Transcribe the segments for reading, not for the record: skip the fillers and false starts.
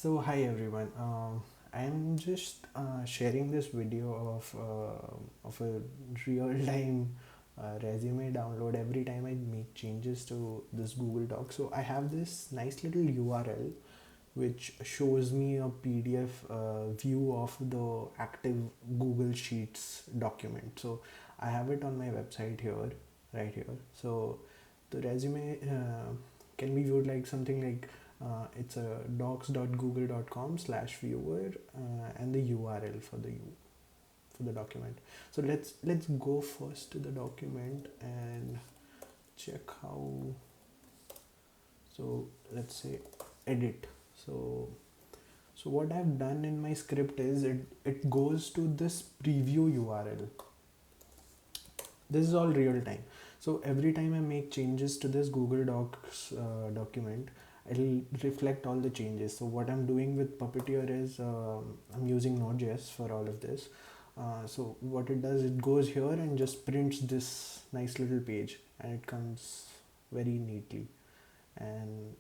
So hi everyone. I'm just sharing this video of a real-time resume download every time I make changes to this Google Doc. So I have this nice little URL which shows me a PDF view of the active Google Sheets document. So I have it on my website here, right here. So the resume can be viewed like something like it's a docs.google.com/viewer and the URL for the document. So let's go first to the document and check how. So let's say edit. So what I've done in my script is it goes to this preview URL. This is all real time. So every time I make changes to this Google Docs document, it'll reflect all the changes. So what I'm doing with Puppeteer is I'm using Node.js for all of this. So what it does, it goes here and just prints this nice little page, and it comes very neatly. And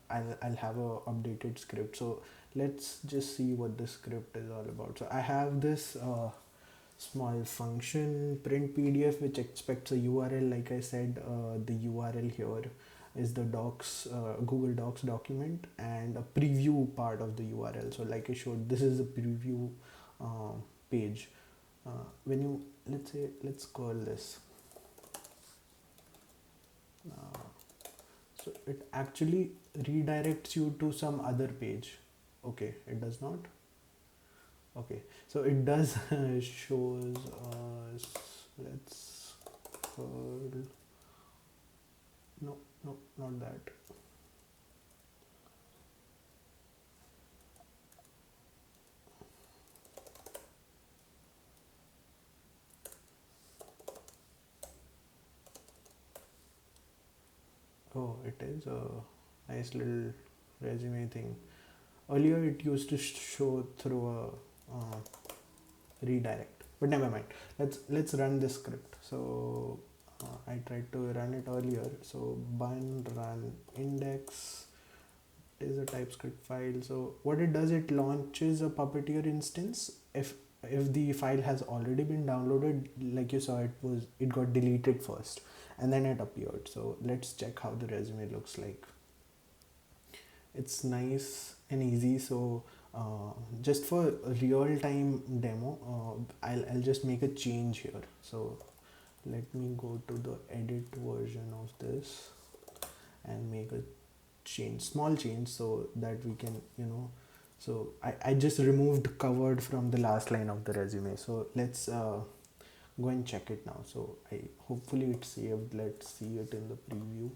I'll have a updated script. So let's just see what the script is all about. So I have this small function print PDF which expects a URL. Like I said, the URL here is the docs Google Docs document and a preview part of the URL. So like I showed, this is a preview page. When you let's call this so it actually redirects you to some other page. Okay, it does not. Okay, so it does shows us. Let's call, no, not that. Oh, it is a nice little resume thing. Earlier it used to show through a redirect, but never mind. Let's run this script. So I tried to run it earlier. So bun run index is a TypeScript file. So what it does, it launches a Puppeteer instance if the file has already been downloaded. Like you saw, it got deleted first and then it appeared. So let's check how the resume looks like. It's nice and easy. So just for a real-time demo, I'll just make a change here. So let me go to the edit version of this and make a small change, so that we can so I just removed covered from the last line of the resume. So let's go and check it now. So hopefully it's saved. Let's see it in the preview,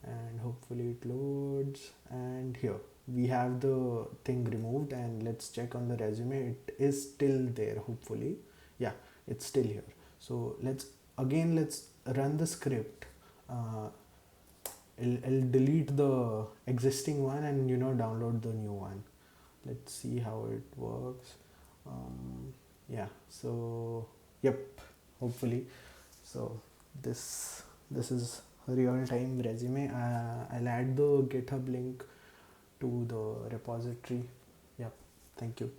and hopefully it loads. And here we have the thing removed, and let's check on the resume. It is still there, hopefully. Yeah, it's still here. So let's run the script. I'll delete the existing one and download the new one. Let's see how it works. Yeah, so yep, hopefully. So this is a real-time resume. I'll add the GitHub link to the repository. Yep, thank you.